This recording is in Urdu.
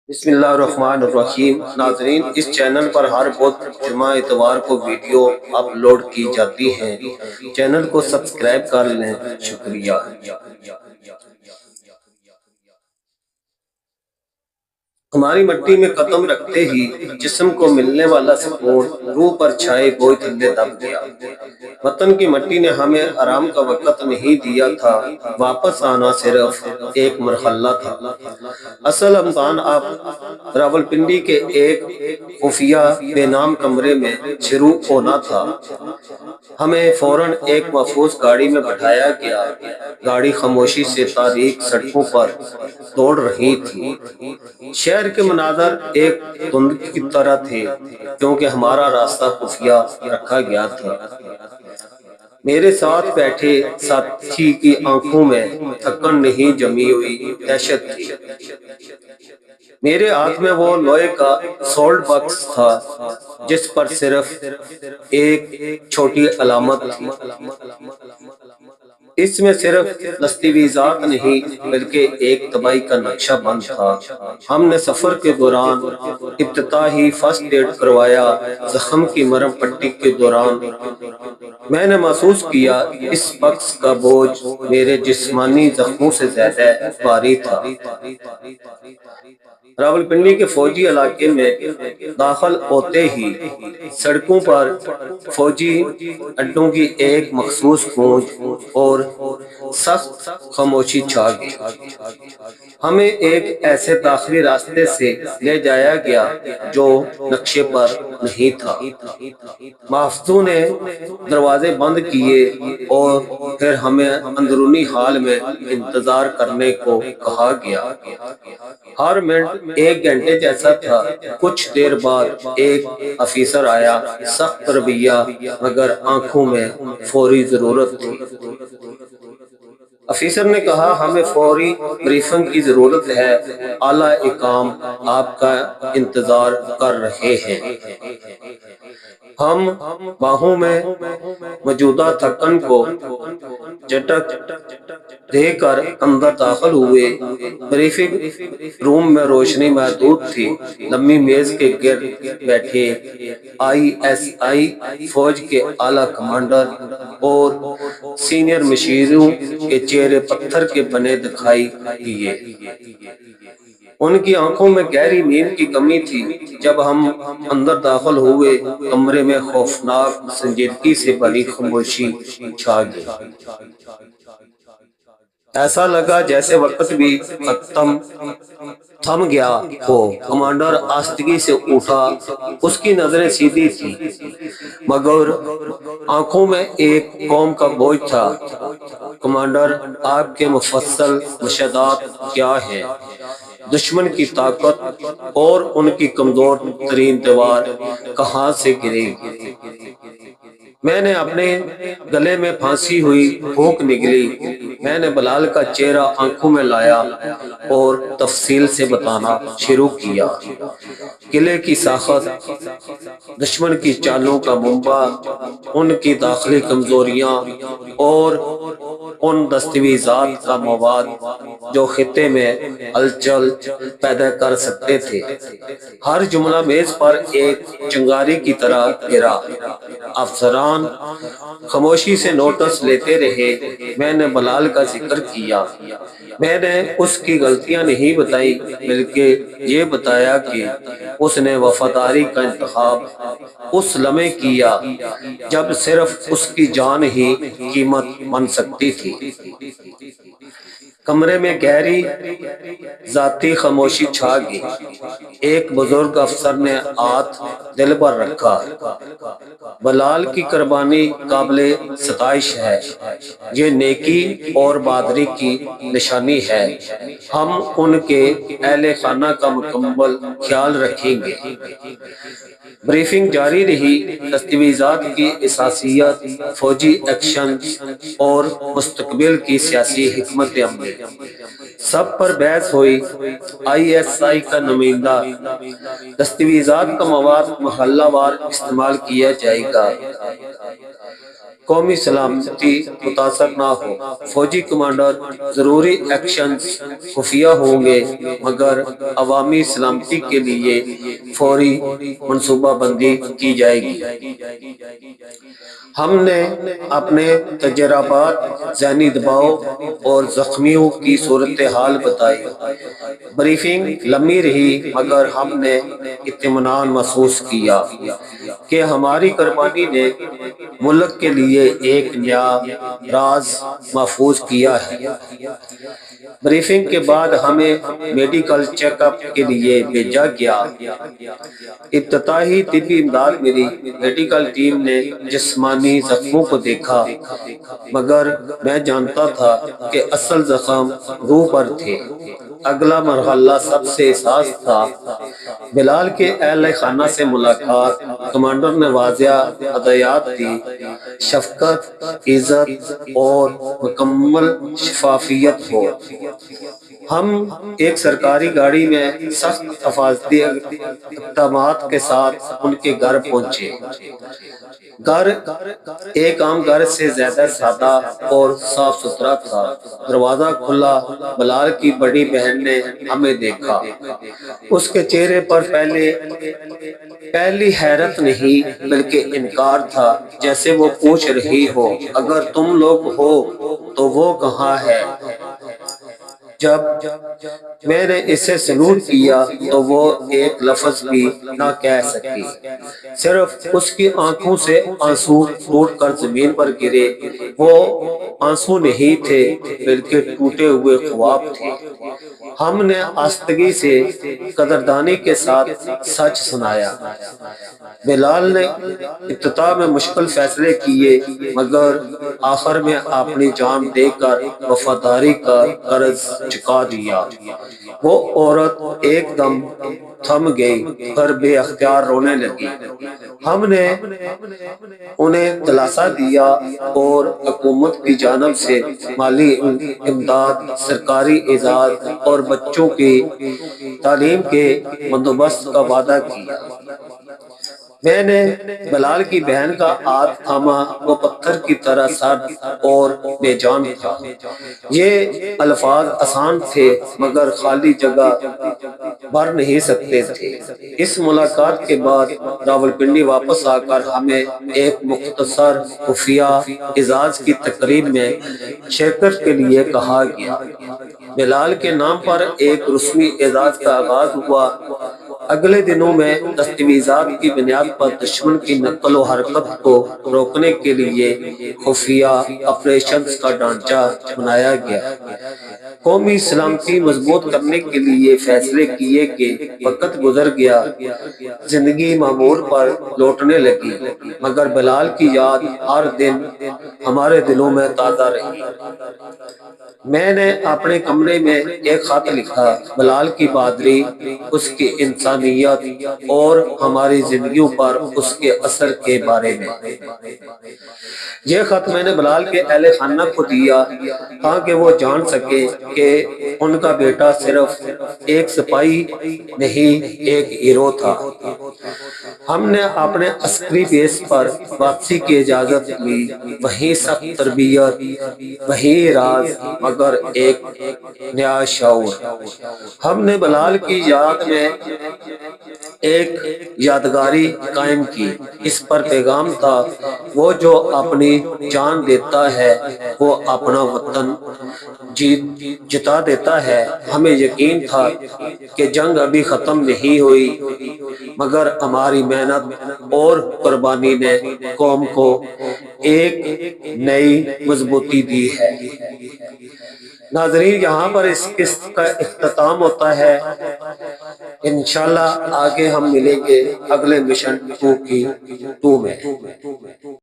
بسم اللہ الرحمن الرحیم۔ ناظرین، اس چینل پر ہر بدھ جمعہ اتوار کو ویڈیو اپلوڈ کی جاتی ہیں۔ چینل کو سبسکرائب کر لیں۔ شکریہ۔ ہماری مٹی میں قدم رکھتے ہی جسم کو ملنے والا سکون روح پر چھائے بوجھ تلے دب گیا۔ وطن کی مٹی نے ہمیں آرام کا وقت نہیں دیا تھا، واپس آنا صرف ایک مرحلہ تھا۔ اصل امتحان اب راولپنڈی کے ایک خفیہ بے نام کمرے میں شروع ہونا تھا۔ ہمیں فوراً ایک محفوظ گاڑی میں بٹھایا گیا۔ گاڑی خاموشی سے تاریک سڑکوں پر دوڑ رہی تھی۔ شہر کے مناظر ایک دھند کی طرح تھے کیونکہ ہمارا راستہ خفیہ رکھا گیا تھا۔ میرے ساتھ بیٹھے ساتھی کی آنکھوں میں تھکن نہیں جمی ہوئی دہشت تھی۔ میرے ہاتھ میں وہ لوہے کا سولڈ باکس تھا جس پر صرف ایک چھوٹی علامت تھی۔ اس میں صرف دستاویزات نہیں بلکہ ایک تباہی کا نقشہ بند تھا۔ ہم نے سفر کے دوران ابتدائی فرسٹ ایڈ کروایا۔ زخم کی مرہم پٹی کے دوران میں نے محسوس کیا اس باکس کا بوجھ میرے جسمانی زخموں سے زیادہ بھاری تھا۔ راولپنڈی کے فوجی علاقے میں داخل ہوتے ہی سڑکوں پر فوجی اڈوں کی ایک مخصوص گونج اور سخت خاموشی چھا گئی۔ ہمیں ایک ایسے داخلی راستے سے لے جایا گیا جو نقشے پر نہیں تھا۔ محافظوں نے دروازے بند کیے اور پھر ہمیں اندرونی ہال میں انتظار کرنے کو کہا گیا۔ ہر منٹ ایک گھنٹے جیسا تھا۔ کچھ دیر بعد ایک افیسر آیا، سخت رویہ مگر آنکھوں میں فوری ضرورت تھی۔ افیسر نے کہا، ہمیں فوری بریفنگ کی ضرورت ہے، اعلیٰ حکام آپ کا انتظار کر رہے ہیں۔ ہم باہوں میں موجودہ تھکن کو جھٹک دے کر اندر داخل ہوئے۔ بریفنگ روم میں روشنی محدود تھی۔ لمبی میز کے گرد بیٹھے ISI فوج کے اعلیٰ کمانڈر اور سینئر مشیروں کے چہرے پتھر کے بنے دکھائی دیے۔ ان کی آنکھوں میں گہری نیند کی کمی تھی۔ جب ہم اندر داخل ہوئے، کمرے میں خوفناک سنجیدگی سے بھری خاموشی چھا گئی۔ ایسا لگا جیسے وقت بھی تھم گیا ہو۔ کمانڈر آہستگی سے اٹھا۔ اس کی نظریں سیدھی تھیں مگر آنکھوں میں ایک قوم کا بوجھ تھا۔ کمانڈر، آپ کے مفصل مشاہدات کیا ہیں؟ دشمن کی طاقت اور ان کی کمزور ترین دیوار کہاں سے گرے گی؟ میں نے اپنے گلے میں پھانسی ہوئی پھونک نگلی۔ میں نے بلال کا چہرہ آنکھوں میں لایا اور تفصیل سے بتانا شروع کیا۔ قلعے کی ساخت، دشمن کی چالوں کا منبع، ان کی داخلی کمزوریاں اور ان دستاویزات کا مواد جو خطے میں ہلچل پیدا کر سکتے تھے۔ ہر جملہ میز پر ایک چنگاری کی طرح گرا۔ افسران خاموشی سے نوٹس لیتے رہے۔ میں نے بلال کا ذکر کیا۔ میں نے اس کی غلطیاں نہیں بتائیں بلکہ یہ بتایا کہ اس نے وفاداری کا انتخاب اس لمحے کیا جب صرف اس کی جان ہی قیمت بن سکتی تھی۔ کمرے میں گہری ذاتی خاموشی چھا گئی۔ ایک بزرگ افسر نے ہاتھ دل پر رکھا۔ بلال کی قربانی قابل ستائش ہے۔ یہ نیکی اور بہادری کی نشانی ہے۔ ہم ان کے اہل خانہ کا مکمل خیال رکھیں گے۔ بریفنگ جاری رہی۔ دستاویزات کی اساسیات، فوجی ایکشن اور مستقبل کی سیاسی حکمت عملی سب پر بحث ہوئی۔ ISI کا نمائندہ، دستاویزات کا مواد محلہ وار استعمال کیا جائے گا۔ قومی سلامتی متاثر نہ ہو۔ فوجی کمانڈر ضروری ایکشنز خفیہ ہوں گے مگر عوامی سلامتی کے لیے فوری منصوبہ بندی کی جائے گی۔ ہم نے اپنے تجربات، ذہنی دباؤ اور زخمیوں کی صورتحال بتائی۔ بریفنگ لمبی رہی مگر ہم نے اطمینان محسوس کیا کہ ہماری قربانی نے ملک کے لیے ایک نیا راز محفوظ کیا ہے۔ بریفنگ کے بعد ہمیں میڈیکل چیک اپ کے لیے بھیجا گیا۔ ابتدائی طبی امداد ملی۔ میڈیکل ٹیم نے جسمانی زخموں کو دیکھا مگر میں جانتا تھا کہ اصل زخم روح پر تھے۔ اگلا مرحلہ سب سے حساس تھا۔ بلال کے اہل خانہ سے ملاقات۔ کمانڈر نے واضح ہدایات دی، شفقت، عزت اور مکمل شفافیت ہو۔ ہم ایک سرکاری گاڑی میں سخت حفاظتی اقدامات کے ساتھ ان کے گھر پہنچے۔ گھر ایک عام گھر سے زیادہ سادہ اور صاف ستھرا تھا۔ دروازہ کھلا، بلال کی بڑی بہن نے ہمیں دیکھا۔ اس کے چہرے پر پہلی حیرت نہیں بلکہ انکار تھا، جیسے وہ پوچھ رہی ہو اگر تم لوگ ہو تو وہ کہاں ہے؟ جب میں نے اسے سلوٹ کیا تو وہ ایک لفظ بھی نہ کہہ سکی۔ صرف اس کی آنکھوں سے آنسو ٹوٹ کر زمین پر گرے۔ وہ آنسو نہیں تھے بلکہ ٹوٹے ہوئے خواب تھے۔ ہم نے آستگی سے، قدردانی کے ساتھ سچ سنایا۔ بلال نے ابتدا میں مشکل فیصلے کیے مگر آخر میں اپنی جان دے کر وفاداری کا قرض چکا دیا۔ وہ عورت ایک دم تھم گئی اور بے اختیار رونے لگی۔ ہم نے انہیں دلاسا دیا اور حکومت کی جانب سے مالی امداد، سرکاری اعزاز اور بچوں کی تعلیم کے بندوبست کا وعدہ کیا۔ میں نے بلال کی بہن کا ہاتھ تھاما۔ وہ پتھر کی طرح سرد اور بے جان تھا۔ یہ الفاظ آسان تھے مگر خالی جگہ بھر نہیں سکتے تھے۔ اس ملاقات کے بعد راولپنڈی واپس آ کر ہمیں ایک مختصر خفیہ اعزاز کی تقریب میں شرکت کے لیے کہا گیا۔ بلال کے نام پر ایک رسمی اعزاز کا آغاز ہوا۔ اگلے دنوں میں دستاویزات کی بنیاد پر دشمن کی نقل و حرکت کو روکنے کے لیے خفیہ آپریشنز کا ڈھانچہ بنایا گیا۔ قومی سلامتی مضبوط کرنے کے لیے فیصلے کیے گئے۔ وقت گزر گیا، زندگی معمول پر لوٹنے لگی مگر بلال کی یاد ہر دن ہمارے دلوں میں تازہ رہی۔ میں نے اپنے کمرے میں ایک خط لکھا، بلال کی بہادری، اس کی انسانیت اور ہماری زندگیوں پر اس کے اثر کے بارے میں۔ یہ خط میں نے بلال کے اہل خانہ کو دیا تاکہ وہ جان سکے کہ ان کا بیٹا صرف ایک سپاہی نہیں، ایک ہیرو تھا۔ ہم نے اپنے عسکری بیس پر واپسی کی اجازت لی، وہیں سخت تربیت، وہیں راز مگر ایک نیا شعور۔ ہم نے بلال کی یاد میں ایک یادگاری قائم کی۔ اس پر پیغام تھا، وہ جو اپنی جان دیتا ہے وہ اپنا وطن جتا دیتا ہے۔ ہمیں یقین تھا کہ جنگ ابھی ختم نہیں ہوئی مگر ہماری محنت اور قربانی نے قوم کو ایک نئی مضبوطی دی ہے۔ ناظرین، یہاں پر اس قسط کا اختتام ہوتا ہے۔ انشاءاللہ آگے ہم ملیں گے اگلے مشن 2 میں۔